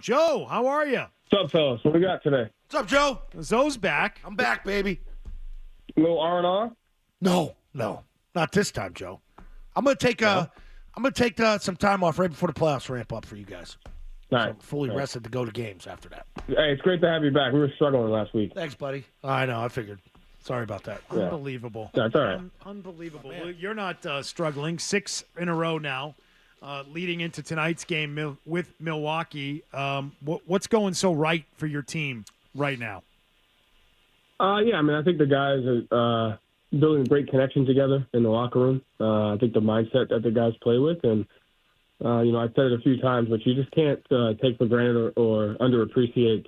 Joe, how are you? What's up, fellas? What we got today? What's up, Joe? Zoe's back. I'm back, baby. A little R&R? No, not this time, Joe. I'm gonna take some time off right before the playoffs ramp up for you guys. Nice. So I'm fully rested to go to games after that. Hey, it's great to have you back. We were struggling last week. Thanks, buddy. I know. I figured. Sorry about that. Yeah. Unbelievable. That's all right. Unbelievable. Well, you're not struggling. 6 in a row now, leading into tonight's game with Milwaukee. What's going so right for your team right now? Yeah, I mean, I think the guys are building a great connection together in the locker room. I think the mindset that the guys play with, and I've said it a few times, but you just can't take for granted or underappreciate,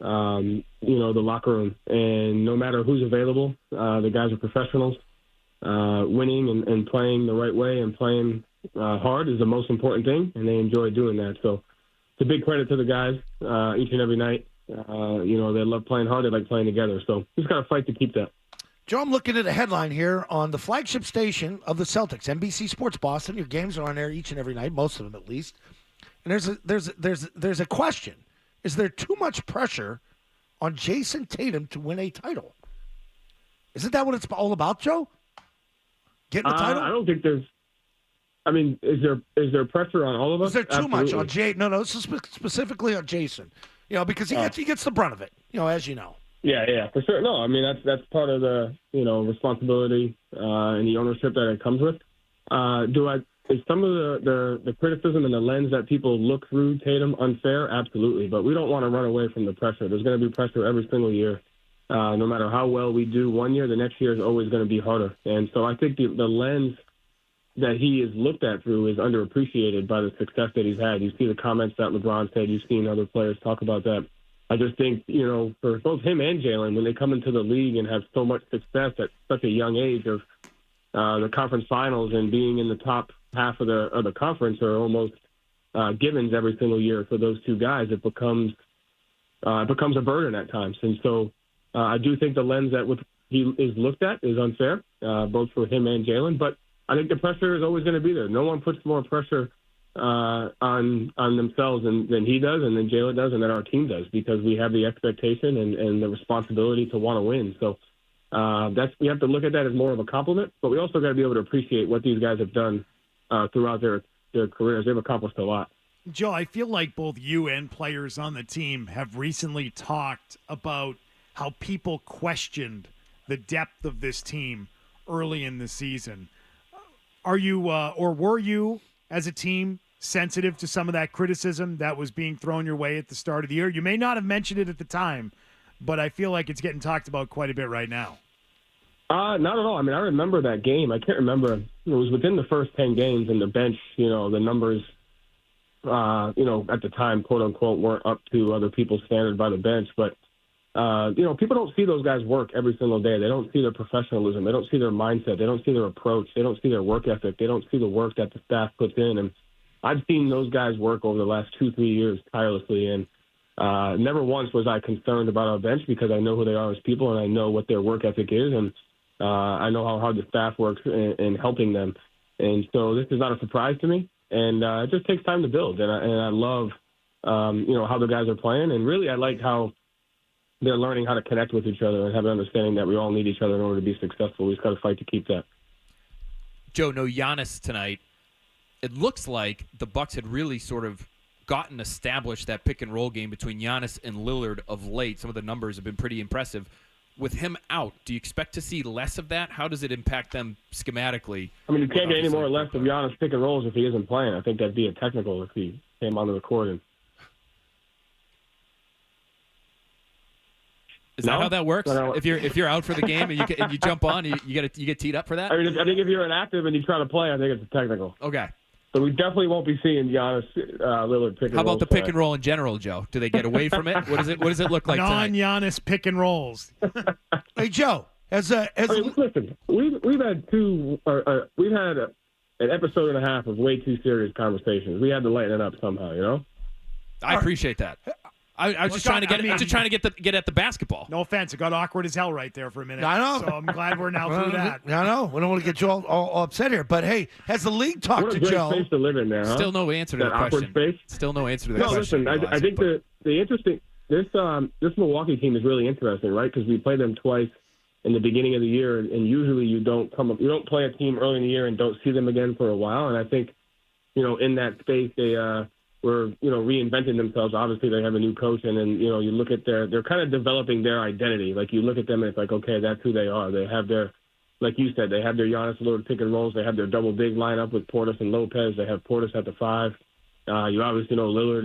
the locker room. And no matter who's available, the guys are professionals. Winning and playing the right way and playing hard is the most important thing, and they enjoy doing that. So it's a big credit to the guys each and every night. They love playing hard. They like playing together. So just got to fight to keep that. Joe, I'm looking at a headline here on the flagship station of the Celtics, NBC Sports Boston. Your games are on there each and every night, most of them at least. And there's a question: is there too much pressure on Jayson Tatum to win a title? Isn't that what it's all about, Joe? Getting the title? I don't think there's. I mean, is there pressure on all of us? Is there too Absolutely. much on Jay? No, this is specifically on Jayson. Because he gets the brunt of it. As you know. Yeah, for sure. No, I mean that's part of the responsibility and the ownership that it comes with. Is some of the criticism and the lens that people look through Tatum unfair? Absolutely, but we don't want to run away from the pressure. There's going to be pressure every single year. No matter how well we do one year, the next year is always going to be harder. And so I think the lens that he is looked at through is underappreciated by the success that he's had. You see the comments that LeBron said. You've seen other players talk about that. I just think, for both him and Jalen, when they come into the league and have so much success at such a young age of the conference finals and being in the top half of the conference are almost givens every single year for those two guys, it becomes a burden at times. And so I do think the lens that he is looked at is unfair, both for him and Jalen. But I think the pressure is always going to be there. No one puts more pressure on themselves than he does, and then Jalen does, and then our team does, because we have the expectation and the responsibility to want to win. So we have to look at that as more of a compliment, but we also got to be able to appreciate what these guys have done throughout their careers. They've accomplished a lot. Joe, I feel like both you and players on the team have recently talked about how people questioned the depth of this team early in the season. Are you or were you, as a team, sensitive to some of that criticism that was being thrown your way at the start of the year? You may not have mentioned it at the time, but I feel like it's getting talked about quite a bit right now. Not at all. I mean, I remember that game. I can't remember. It was within the first 10 games, and the bench, the numbers, at the time, quote unquote, weren't up to other people's standard by the bench. But, people don't see those guys work every single day. They don't see their professionalism. They don't see their mindset. They don't see their approach. They don't see their work ethic. They don't see the work that the staff puts in. And I've seen those guys work over the last 2-3 years tirelessly. And never once was I concerned about our bench, because I know who they are as people, and I know what their work ethic is. And I know how hard the staff works in helping them. And so this is not a surprise to me. And it just takes time to build. And I love, how the guys are playing. And really, I like how they're learning how to connect with each other and have an understanding that we all need each other in order to be successful. We just got to fight to keep that. Joe, no Giannis tonight. It looks like the Bucks had really sort of gotten established that pick and roll game between Giannis and Lillard of late. Some of the numbers have been pretty impressive. With him out, do you expect to see less of that? How does it impact them schematically? I mean, you can't get any more or less of Giannis pick and rolls if he isn't playing. I think that'd be a technical if he came onto the court. Is that how that works? If you're out for the game and you jump on, you get teed up for that? I mean, I think if you're inactive and you try to play, I think it's a technical. Okay. So we definitely won't be seeing Giannis Lillard pick and roll. How about the pick and roll in general, Joe? Do they get away from it? What does it look like tonight? Non-Giannis pick and rolls. Hey, Joe, listen, we've had an episode and a half of way too serious conversations. We had to lighten it up somehow, I appreciate that. I was just trying to get at the basketball. No offense, it got awkward as hell right there for a minute. I know. So I'm glad we're now through that. I know. We don't want to get you all upset here. But, hey, has the league talked What to a great Joe? space to live in there, huh? Still no answer to That the awkward question. space? Still no answer to the No, question. listen, I think the interesting this Milwaukee team is really interesting, right? Because we play them twice in the beginning of the year, and usually you don't play a team early in the year and don't see them again for a while. And I think, in that space they were reinventing themselves. Obviously, they have a new coach, and then you look at they're kind of developing their identity. Like you look at them, and it's like, okay, that's who they are. They have their, like you said, they have their Giannis Lillard pick and rolls. They have their double big lineup with Portis and Lopez. They have Portis at the 5. You obviously know Lillard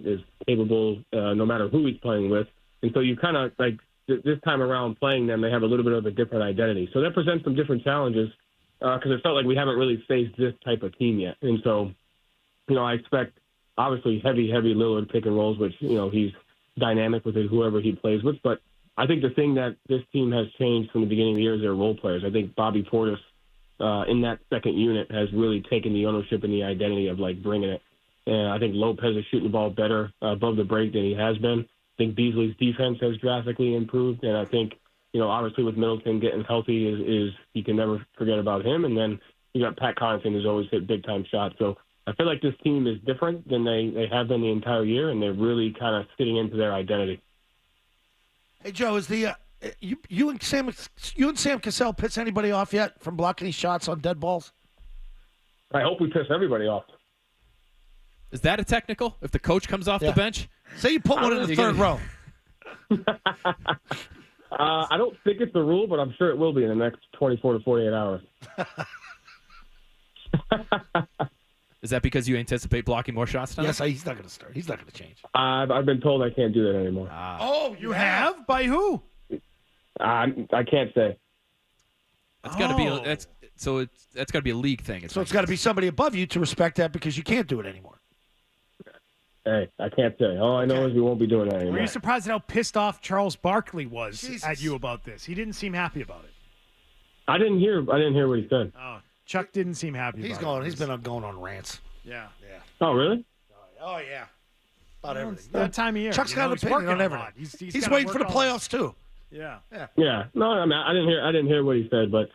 is capable no matter who he's playing with, and so you kind of like this time around playing them, they have a little bit of a different identity. So that presents some different challenges because it felt like we haven't really faced this type of team yet, and so I expect obviously heavy Lillard pick and rolls, which he's dynamic with it, whoever he plays with. But I think the thing that this team has changed from the beginning of the year is their role players. I think Bobby Portis in that second unit has really taken the ownership and the identity of like bringing it. And I think Lopez is shooting the ball better above the break than he has been. I think Beasley's defense has drastically improved. And I think, obviously with Middleton getting healthy is you can never forget about him. And then you got Pat Connaughton, who's always hit big-time shots. So I feel like this team is different than they have been the entire year, and they're really kind of fitting into their identity. Hey, Joe, is the you and Sam Cassell piss anybody off yet from blocking these shots on dead balls? I hope we piss everybody off. Is that a technical? If the coach comes off the bench? Say you put one in the third row. I don't think it's the rule, but I'm sure it will be in the next 24 to 48 hours. Is that because you anticipate blocking more shots tonight? Yes, he's not going to start. He's not going to change. I've been told I can't do that anymore. Oh, you have? By who? I can't say. That's got to be that's got to be a league thing. So it's got to be somebody above you to respect that because you can't do it anymore. Hey, I can't say. All I know is we won't be doing that anymore. Were you surprised at how pissed off Charles Barkley was Jesus. at you about this? He didn't seem happy about it. I didn't hear what he said. Oh, Chuck didn't seem happy about it. He's been going on rants. Yeah. Oh, really? Oh, yeah. About everything. That time of year. Chuck's got an he's opinion working on a everything. lot. He's He's gotta waiting for the work all playoffs, too. Yeah. Yeah. No, I mean, I didn't hear what he said, but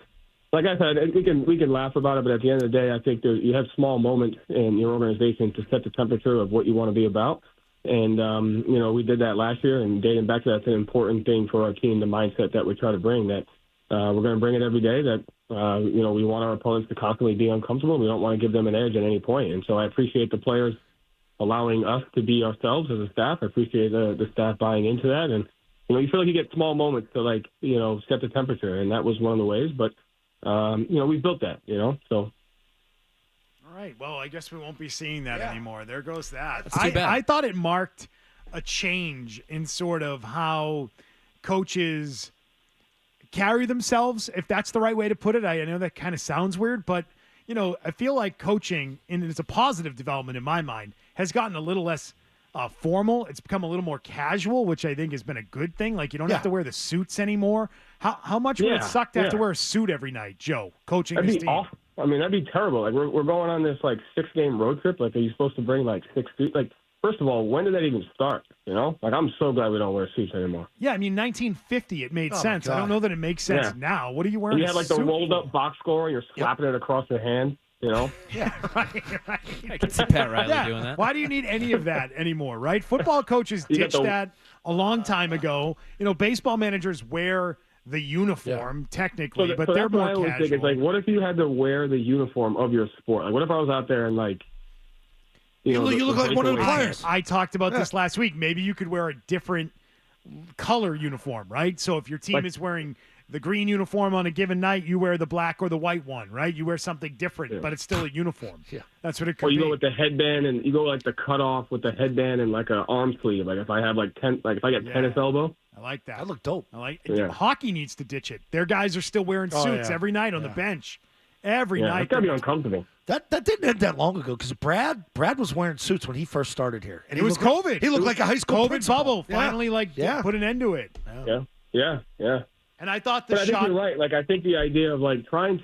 like I said, we can laugh about it, but at the end of the day, I think you have small moments in your organization to set the temperature of what you want to be about. And, we did that last year, and dating back to that's an important thing for our team, the mindset that we try to bring, that we're going to bring it every day, that, we want our opponents to constantly be uncomfortable. We don't want to give them an edge at any point. And so I appreciate the players allowing us to be ourselves as a staff. I appreciate the staff buying into that. And, you feel like you get small moments to, set the temperature, and that was one of the ways. But, we built that, so. All right. Well, I guess we won't be seeing that anymore. There goes that. That's too bad. I thought it marked a change in sort of how coaches carry themselves, if that's the right way to put it. I know that kind of sounds weird, but, I feel like coaching, and it's a positive development in my mind, has gotten a little less formal. It's become a little more casual, which I think has been a good thing. Like, you don't have to wear the suits anymore. How much would it suck to have to wear a suit every night, Joe, coaching That'd this be team? awful. I mean, that'd be terrible. Like, we're going on this, 6-game road trip. Like, are you supposed to bring, 6 suits? Like, first of all, when did that even start, Like, I'm so glad we don't wear suits anymore. Yeah, I mean, 1950, it made sense. I don't know that it makes sense now. What are you wearing? And you had, the rolled-up box score, and you're slapping it across your hand, Yeah, right. I can see Pat Riley doing that. Why do you need any of that anymore, right? Football coaches You got ditched that a long time ago. Baseball managers wear the uniform technically, but they're more casual. Think it's what if you had to wear the uniform of your sport? Like, what if I was out there and you look like one of the players. I talked about this last week. Maybe you could wear a different color uniform, right? So if your team is wearing the green uniform on a given night, you wear the black or the white one, right? You wear something different, but it's still a uniform. Yeah, that's what it could be. Or you go with the headband, and you go the cutoff with the headband and an arm sleeve. Like if I have if I get tennis elbow. I like that. That look dope. I like it. Hockey needs to ditch it. Their guys are still wearing suits every night on the bench. Every night. It's gotta be uncomfortable. That didn't end that long ago because Brad was wearing suits when he first started here. And it was COVID. He looked like a high school COVID principal. bubble finally put an end to it. Yeah. And I thought I think you're right. I think the idea of I think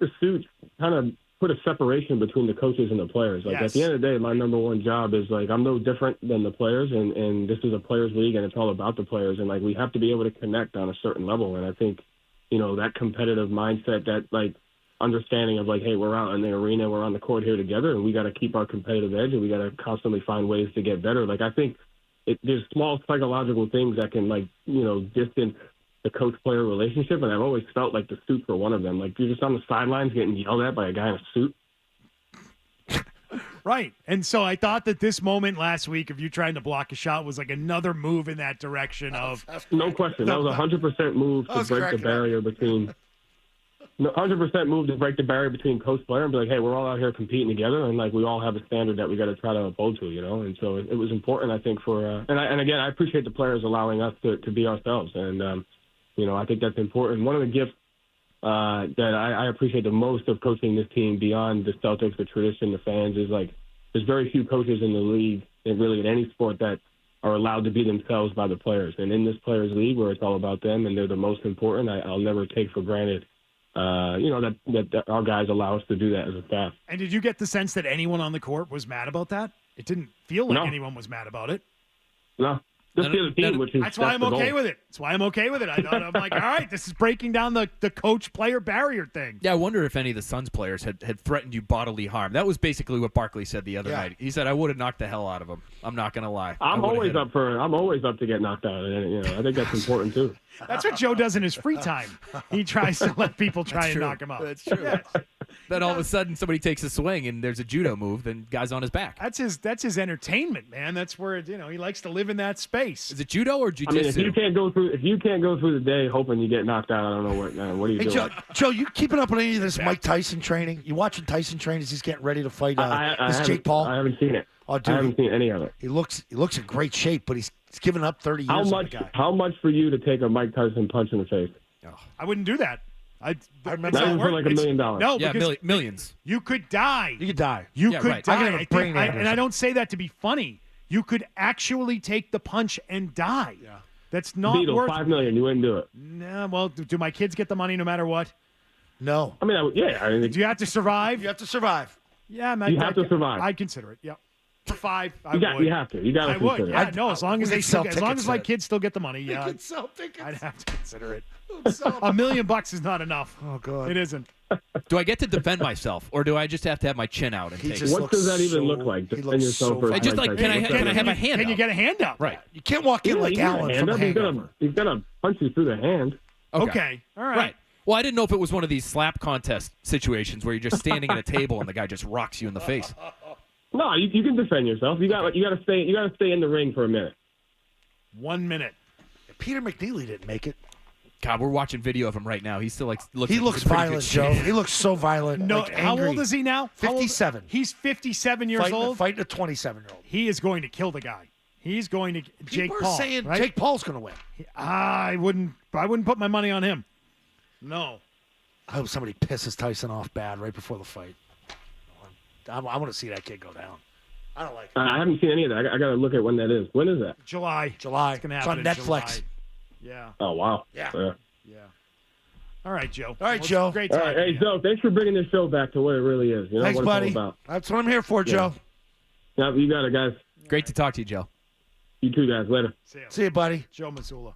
the suits kind of put a separation between the coaches and the players. Like, at the end of the day, my number one job is, like, I'm no different than the players, and this is a players' league, and it's all about the players. And, like, we have to be able to connect on a certain level. And I think, that competitive mindset, that, like, understanding of, like, hey, we're out in the arena, we're on the court here together, and we got to keep our competitive edge, and we got to constantly find ways to get better. Like, I think there's small psychological things that can, like, distance the coach-player relationship, and I've always felt like the suits were one of them. Like, you're just on the sidelines getting yelled at by a guy in a suit. Right. And so I thought that this moment last week of you trying to block a shot was like another move in that direction of no question. That was a 100% move to break the barrier between 100% move to break the barrier between coach player and be like, hey, we're all out here competing together, and like we all have a standard that we got to try to uphold to, And so it was important, I think, for and again, I appreciate the players allowing us to be ourselves, and I think that's important. One of the gifts that I appreciate the most of coaching this team beyond the Celtics, the tradition, the fans, is like there's very few coaches in the league, and really in any sport, that are allowed to be themselves by the players. And in this players' league where it's all about them and they're the most important, I'll never take for granted, that our guys allow us to do that as a staff. And did you get the sense that anyone on the court was mad about that? It didn't feel like anyone was mad about it. No. Just the other team, which is that's why I'm okay with it. That's why I'm okay with it. I'm like, all right, this is breaking down the coach-player barrier thing. Yeah, I wonder if any of the Suns players had threatened you bodily harm. That was basically what Barkley said the other night. He said, I would have knocked the hell out of him. I'm not going to lie. I'm always up to get knocked out. And, I think that's important, too. That's what Joe does in his free time. He tries to let people try and knock him out. That's true. Yes. Then all of a sudden somebody takes a swing and there's a judo move, then guy's on his back. That's his entertainment, man. That's where he likes to live in that space. Is it judo or jiu-jitsu? I mean, if you can't go through the day hoping you get knocked out, I don't know what are you doing? Joe, you keeping up on any of this Mike Tyson training? You watching Tyson train as he's getting ready to fight this Jake Paul? I haven't seen it. Oh, dude, I haven't seen any of it. He looks in great shape, but he's given up 30 years. How much for you to take a Mike Tyson punch in the face? I wouldn't do that. I remember that was for like $1 million. No, yeah, millions. You could die. You could die. You could die. I could have a brain aneurysm. And I don't say that to be funny. You could actually take the punch and die. Yeah. That's not worth $5 million. You wouldn't do it. Nah, well, do my kids get the money no matter what? No. I mean, do you have to survive? You have to survive. Yeah, you have to survive. I'd consider it. Yeah. For $5, you have to. You got to consider it. Yeah, no, as long as my kids still get the money, yeah. They can sell tickets. I'd have to consider it. $1 million is not enough. Oh, God. It isn't. Do I get to defend myself, or do I just have to have my chin out and take it? What does that even look like? Defend yourself. I just like, can I have a hand up? Can you get a hand up? Right. You can't walk in like Allen from a hangover. He's gonna punch you through the hand. Okay. All right. Right. Well, I didn't know if it was one of these slap contest situations where you're just standing at a table and the guy just rocks you in the face. No, you can defend yourself. You got to stay in the ring for a minute. 1 minute. Peter McNeely didn't make it. God, we're watching video of him right now. He still looks. He looks violent, Joe. He looks so violent. No, like how angry. old is he now? 57. He's 57 years old. Fighting a 27-year-old. He is going to kill the guy. He's going to Jake People Paul. are saying right? Jake Paul's going to win. I wouldn't put my money on him. No. I hope somebody pisses Tyson off bad right before the fight. I want to see that kid go down. I don't like it. I haven't seen any of that. I got to look at when that is. When is that? July. It's going to happen on Netflix. July. Yeah. Oh, wow. Yeah. All right, Joe. All right, Joe. Great All time. right, hey, Joe, thanks for bringing this show back to what it really is. Thanks, what buddy. it's all about. That's what I'm here for, Joe. Yeah, you got it, guys. Great to talk to you, Joe. You too, guys. Later. See you, buddy. Joe Mazzulla.